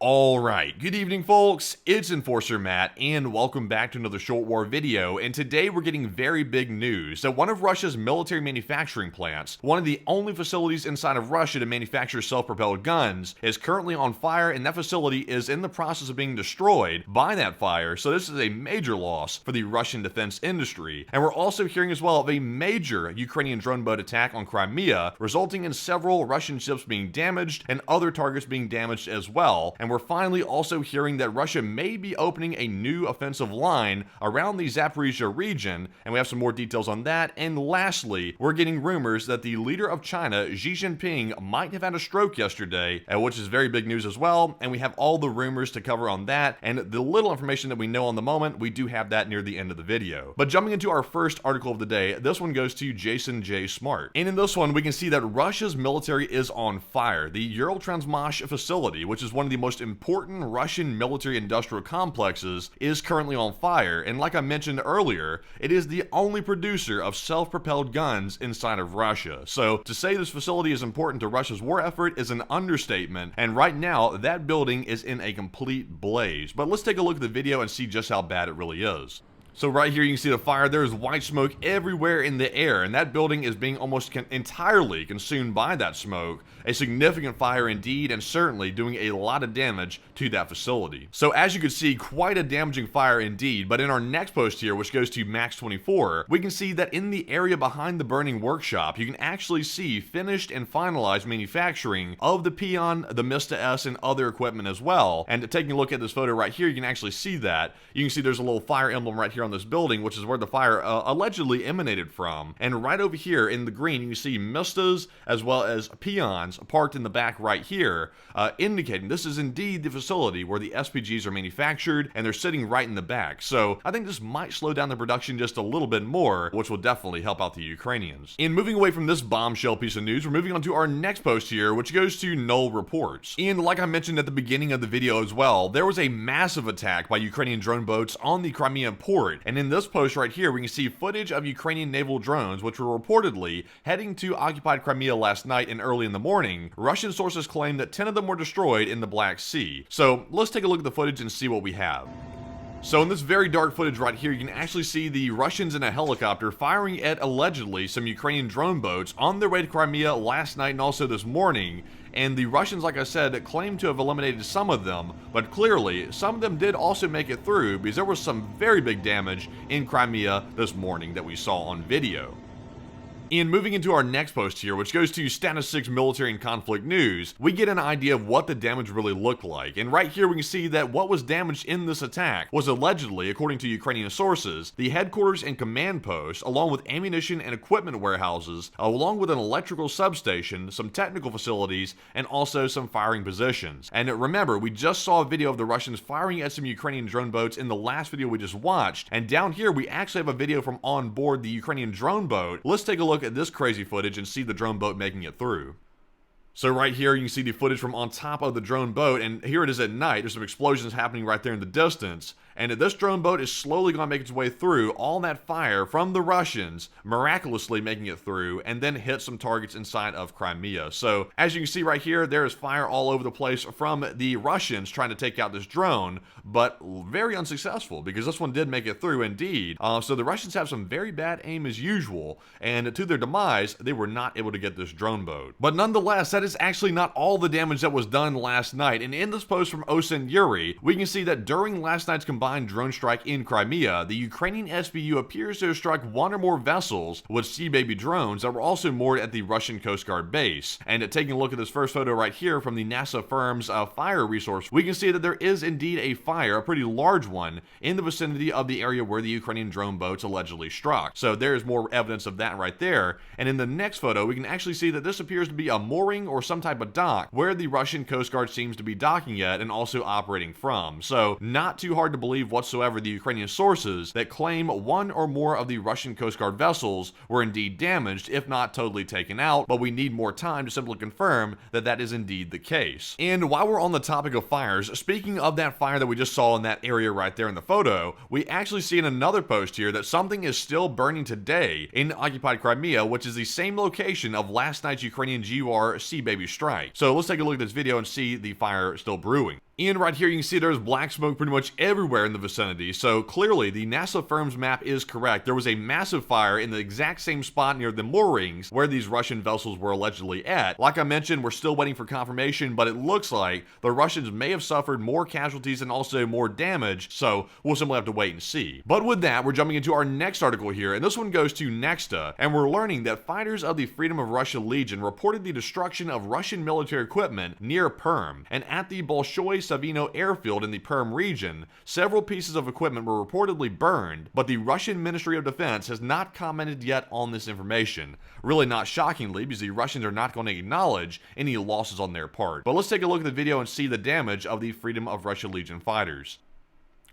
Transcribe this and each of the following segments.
Alright, good evening folks, it's Enforcer Matt, and welcome back to another Short War video, and today we're getting very big news. So one of Russia's military manufacturing plants, one of the only facilities inside of Russia to manufacture self-propelled guns, is currently on fire, and that facility is in the process of being destroyed by that fire, so this is a major loss for the Russian defense industry. And we're also hearing as well of a major Ukrainian drone boat attack on Crimea, resulting in several Russian ships being damaged and other targets being damaged as well. And we're finally also hearing that Russia may be opening a new offensive line around the Zaporizhzhia region, and we have some more details on that. And lastly, we're getting rumors that the leader of China, Xi Jinping, might have had a stroke yesterday, which is very big news as well, and we have all the rumors to cover on that, and the little information that we know on the moment, we do have that near the end of the video. But jumping into our first article of the day, this one goes to Jason J. Smart. And in this one, we can see that Russia's military is on fire. The Ural-Transmash facility, which is one of the most important Russian military-industrial complexes, is currently on fire, and like I mentioned earlier, it is the only producer of self-propelled guns inside of Russia. So to say this facility is important to Russia's war effort is an understatement, and right now that building is in a complete blaze. But let's take a look at the video and see just how bad it really is. So right here you can see the fire. There is white smoke everywhere in the air, and that building is being almost entirely consumed by that smoke. A significant fire indeed, and certainly doing a lot of damage to that facility. So as you can see, quite a damaging fire indeed. But in our next post here, which goes to Max24, we can see that in the area behind the burning workshop, you can actually see finished and finalized manufacturing of the Peon, the Mista S, and other equipment as well. And taking a look at this photo right here, you can actually see that. You can see there's a little fire emblem right here on this building, which is where the fire allegedly emanated from. And right over here in the green, you can see Mistas as well as Peons parked in the back right here, indicating this is indeed the facility where the SPGs are manufactured, and they're sitting right in the back. So I think this might slow down the production just a little bit more, which will definitely help out the Ukrainians. And moving away from this bombshell piece of news, we're moving on to our next post here, which goes to Null Reports. And like I mentioned at the beginning of the video as well, there was a massive attack by Ukrainian drone boats on the Crimean port. And in this post right here, we can see footage of Ukrainian naval drones, which were reportedly heading to occupied Crimea last night and early in the morning. Russian sources claim that 10 of them were destroyed in the Black Sea. So let's take a look at the footage and see what we have. So in this very dark footage right here, you can actually see the Russians in a helicopter firing at allegedly some Ukrainian drone boats on their way to Crimea last night and also this morning. And the Russians, like I said, claim to have eliminated some of them, but clearly some of them did also make it through, because there was some very big damage in Crimea this morning that we saw on video. And moving into our next post here, which goes to Status 6 Military and Conflict News, we get an idea of what the damage really looked like. And right here we can see that what was damaged in this attack was allegedly, according to Ukrainian sources, the headquarters and command post, along with ammunition and equipment warehouses, along with an electrical substation, some technical facilities, and also some firing positions. And remember, we just saw a video of the Russians firing at some Ukrainian drone boats in the last video we just watched, and down here we actually have a video from on board the Ukrainian drone boat. Let's take a look at this crazy footage and see the drone boat making it through. So right here you can see the footage from on top of the drone boat, and here it is at night. There's some explosions happening right there in the distance, and this drone boat is slowly going to make its way through all that fire from the Russians, miraculously making it through, and then hit some targets inside of Crimea. So as you can see right here, there is fire all over the place from the Russians trying to take out this drone, but very unsuccessful, because this one did make it through indeed. So the Russians have some very bad aim as usual, and to their demise, they were not able to get this drone boat. But nonetheless, that is actually not all the damage that was done last night. And in this post from Osen Yuri, we can see that during last night's combined drone strike in Crimea, the Ukrainian SBU appears to have struck one or more vessels with Sea Baby drones that were also moored at the Russian Coast Guard base. And taking a look at this first photo right here from the NASA firm's fire resource, we can see that there is indeed a fire, a pretty large one, in the vicinity of the area where the Ukrainian drone boats allegedly struck. So there's more evidence of that right there. And in the next photo, we can actually see that this appears to be a mooring or some type of dock where the Russian Coast Guard seems to be docking at and also operating from. So not too hard to believe whatsoever the Ukrainian sources that claim one or more of the Russian Coast Guard vessels were indeed damaged, if not totally taken out, but we need more time to simply confirm that that is indeed the case. And while we're on the topic of fires, speaking of that fire that we just saw in that area right there in the photo, we actually see in another post here that something is still burning today in occupied Crimea, which is the same location of last night's Ukrainian GUR Sea Baby strike. So let's take a look at this video and see the fire still brewing. And right here you can see there's black smoke pretty much everywhere in the vicinity, so clearly the NASA firm's map is correct. There was a massive fire in the exact same spot near the moorings where these Russian vessels were allegedly at. Like I mentioned, we're still waiting for confirmation, but it looks like the Russians may have suffered more casualties and also more damage, so we'll simply have to wait and see. But with that, we're jumping into our next article here, and this one goes to Nexta, and we're learning that fighters of the Freedom of Russia Legion reported the destruction of Russian military equipment near Perm, and at the Bolshoi Savino airfield in the Perm region, several pieces of equipment were reportedly burned, but the Russian Ministry of Defense has not commented yet on this information. Really not shockingly, because the Russians are not going to acknowledge any losses on their part. But let's take a look at the video and see the damage of the Freedom of Russia Legion fighters.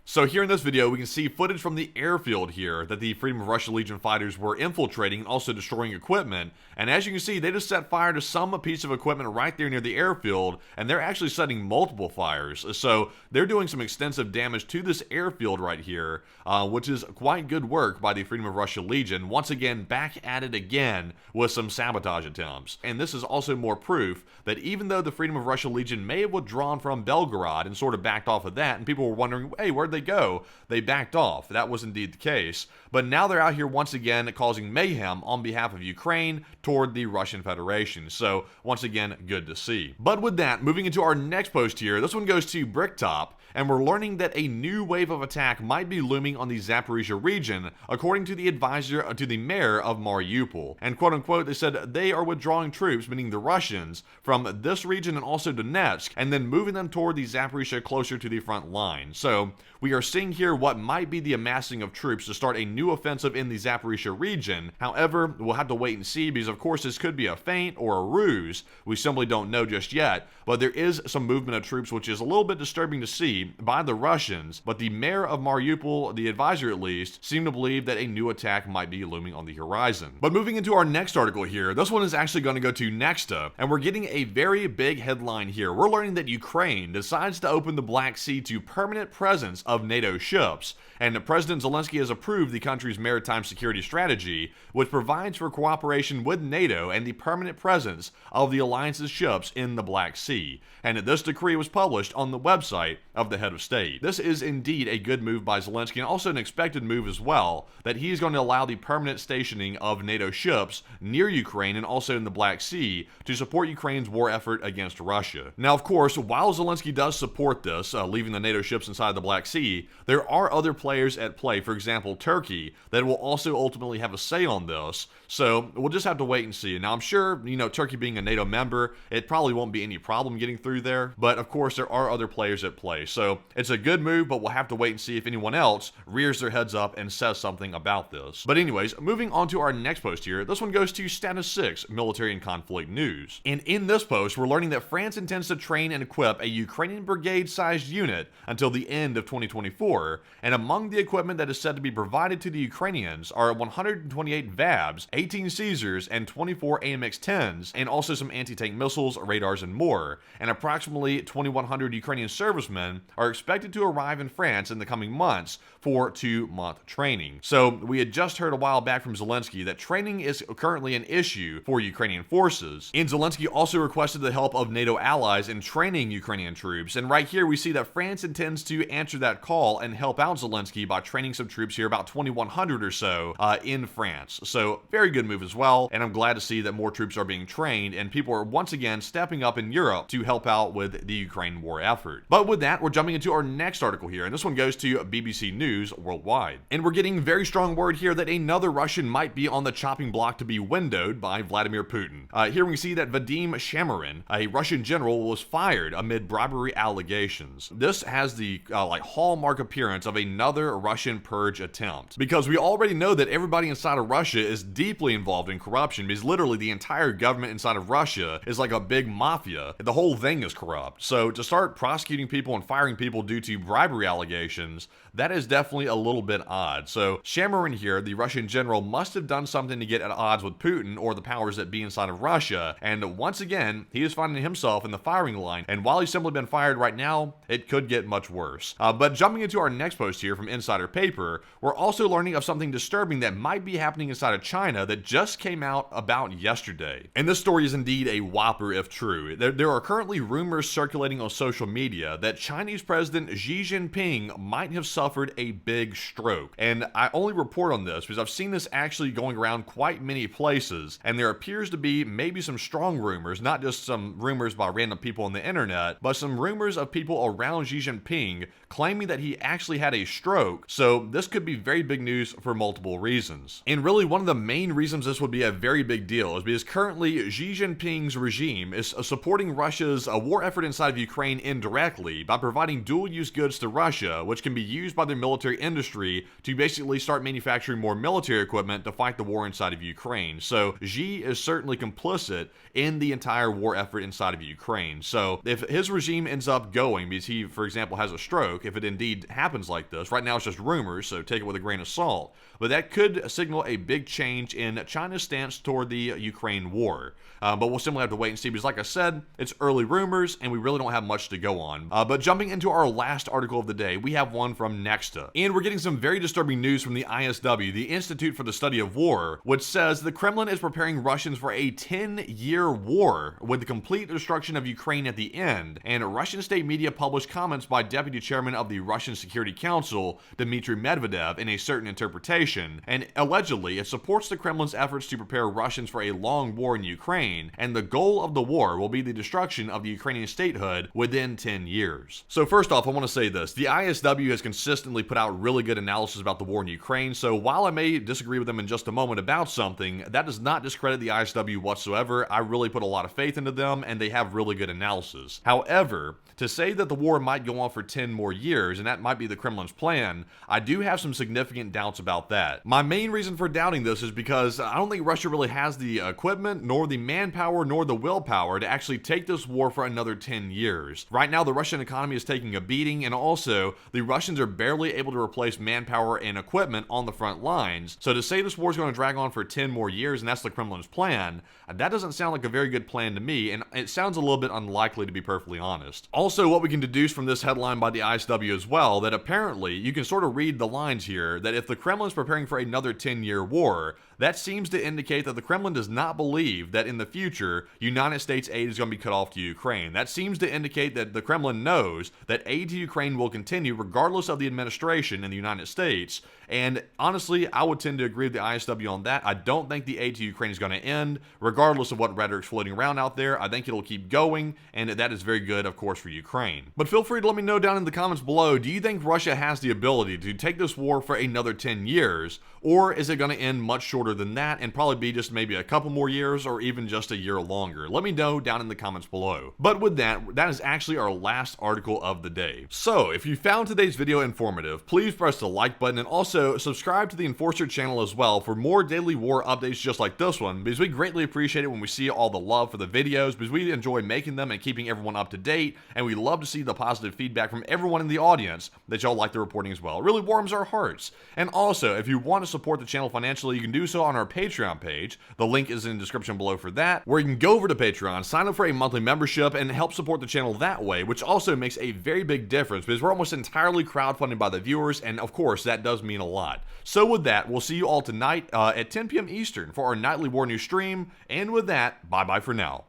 So here in this video, we can see footage from the airfield here that the Freedom of Russia Legion fighters were infiltrating and also destroying equipment. And as you can see, they just set fire to some piece of equipment right there near the airfield, and they're actually setting multiple fires. So they're doing some extensive damage to this airfield right here, which is quite good work by the Freedom of Russia Legion. Once again, back at it again with some sabotage attempts. And this is also more proof that even though the Freedom of Russia Legion may have withdrawn from Belgorod and sort of backed off of that, and people were wondering, hey, where'd they go? They backed off. That was indeed the case. But now they're out here once again causing mayhem on behalf of Ukraine toward the Russian Federation. So once again, good to see. But with that, moving into our next post here, this one goes to Bricktop, and we're learning that a new wave of attack might be looming on the Zaporizhia region, according to the advisor to the mayor of Mariupol. And quote unquote, they said they are withdrawing troops, meaning the Russians, from this region and also Donetsk, and then moving them toward the Zaporizhia closer to the front line. So we are seeing here what might be the amassing of troops to start a new offensive in the Zaporizhia region. However, we'll have to wait and see, because of course this could be a feint or a ruse. We simply don't know just yet, but there is some movement of troops, which is a little bit disturbing to see by the Russians. But the mayor of Mariupol, the advisor at least, seem to believe that a new attack might be looming on the horizon. But moving into our next article here, this one is actually going to go to Nexta, and we're getting a very big headline here. We're learning that Ukraine decides to open the Black Sea to permanent presence of NATO ships, and President Zelensky has approved the country's maritime security strategy, which provides for cooperation with NATO and the permanent presence of the alliance's ships in the Black Sea. And this decree was published on the website of the head of state. This is indeed a good move by Zelensky, and also an expected move as well, that he is going to allow the permanent stationing of NATO ships near Ukraine and also in the Black Sea to support Ukraine's war effort against Russia. Now, of course, while Zelensky does support this, leaving the NATO ships inside the Black Sea, there are other players at play, for example, Turkey, that will also ultimately have a say on this. So we'll just have to wait and see. Now, I'm sure, Turkey being a NATO member, it probably won't be any problem getting through there, but of course there are other players at play. So it's a good move, but we'll have to wait and see if anyone else rears their heads up and says something about this. But anyways, moving on to our next post here, this one goes to Status 6, Military and Conflict News. And in this post, we're learning that France intends to train and equip a Ukrainian brigade-sized unit until the end of 2024, and among the equipment that is said to be provided to the Ukrainians are 128 VABs, 18 Caesars, and 24 AMX-10s, and also some anti-tank missiles, radars, and more. And approximately 2,100 Ukrainian servicemen are expected to arrive in France in the coming months for 2-month training. So we had just heard a while back from Zelensky that training is currently an issue for Ukrainian forces. And Zelensky also requested the help of NATO allies in training Ukrainian troops. And right here we see that France intends to answer that call and help out Zelensky by training some troops here, about 2,100 or so, in France. So very good move as well. And I'm glad to see that more troops are being trained and people are once again stepping up in Europe to help out with the Ukraine war effort. But with that, we're jumping into our next article here, and this one goes to BBC News Worldwide. And we're getting very strong word here that another Russian might be on the chopping block to be windowed by Vladimir Putin. Here we see that Vadim Shamarin, a Russian general, was fired amid bribery allegations. This has the hallmark appearance of another Russian purge attempt, because we already know that everybody inside of Russia is deeply involved in corruption, because literally the entire government inside of Russia is like a big mafia. The whole thing is corrupt. So to start prosecuting people and firing people due to bribery allegations, that is definitely a little bit odd. So Shamarin here, the Russian general, must have done something to get at odds with Putin or the powers that be inside of Russia, and once again, he is finding himself in the firing line, and while he's simply been fired right now, it could get much worse. But jumping into our next post here from Insider Paper, we're also learning of something disturbing that might be happening inside of China that just came out about yesterday. And this story is indeed a whopper if true. There are currently rumors circulating on social media that Chinese President Xi Jinping might have suffered a big stroke. And I only report on this because I've seen this actually going around quite many places, and there appears to be maybe some strong rumors, not just some rumors by random people on the internet, but some rumors of people around Xi Jinping claiming that he actually had a stroke. So this could be very big news for multiple reasons. And really one of the main reasons this would be a very big deal is because currently Xi Jinping's regime is supporting Russia's war effort inside of Ukraine indirectly by providing dual-use goods to Russia, which can be used by their military industry to basically start manufacturing more military equipment to fight the war inside of Ukraine. So Xi is certainly complicit in the entire war effort inside of Ukraine. So if his regime ends up going because he, for example, has a stroke, if it indeed happens like this, right now it's just rumors, so take it with a grain of salt, but that could signal a big change in China's stance toward the Ukraine war. But we'll simply have to wait and see because, like I said, it's early rumors and we really don't have much to go on. But jumping into our last article of the day, we have one from Nexta. And we're getting some very disturbing news from the ISW, the Institute for the Study of War, which says the Kremlin is preparing Russians for a 10-year war with the complete destruction of Ukraine at the end. And Russian state media published comments by Deputy Chairman of the Russian Security Council, Dmitry Medvedev, in a certain interpretation. And allegedly, it supports the Kremlin's efforts to prepare Russians for a long war in Ukraine, and the goal of the war will be the destruction of the Ukrainian statehood within 10 years. So first off, I want to say this. The ISW has consistently put out really good analysis about the war in Ukraine, so while I may disagree with them in just a moment about something, that does not discredit the ISW whatsoever. I really put a lot of faith into them, and they have really good analysis. However, to say that the war might go on for 10 more years, and that might be the Kremlin's plan, I do have some significant doubts about that. My main reason for doubting this is because I don't think Russia really has the equipment, nor the manpower, nor the willpower to actually take this war for another 10 years. Right now, the Russian economy is taking a beating, and also, the Russians are barely able to replace manpower and equipment on the front lines. So to say this war is going to drag on for 10 more years, and that's the Kremlin's plan, that doesn't sound like a very good plan to me, and it sounds a little bit unlikely, to be perfectly honest. Also, what we can deduce from this headline by the ISW as well, that apparently you can sort of read the lines here, that if the Kremlin is preparing for another 10-year war, that seems to indicate that the Kremlin does not believe that in the future, United States aid is going to be cut off to Ukraine. That seems to indicate that the Kremlin knows that aid to Ukraine will continue regardless of the administration in the United States. And honestly, I would tend to agree with the ISW on that. I don't think the aid to Ukraine is going to end, regardless of what rhetoric's floating around out there. I think it'll keep going, and that is very good, of course, for Ukraine. But feel free to let me know down in the comments below, do you think Russia has the ability to take this war for another 10 years, or is it going to end much shorter than that and probably be just maybe a couple more years or even just a year longer? Let me know down in the comments below. But with that, that is actually our last article of the day. So if you found today's video informative, please press the like button and also subscribe to the Enforcer channel as well for more daily war updates just like this one, because we greatly appreciate it when we see all the love for the videos, because we enjoy making them and keeping everyone up to date, and we love to see the positive feedback from everyone in the audience that y'all like the reporting as well. It really warms our hearts. And also, if you want to support the channel financially, you can do so on our Patreon page. The link is in the description below for that, where you can go over to Patreon, sign up for a monthly membership, and help support the channel that way, which also makes a very big difference because we're almost entirely crowdfunded by the viewers, and of course, that does mean a lot. So with that, we'll see you all tonight at 10 p.m. Eastern for our nightly war news stream, and with that, bye-bye for now.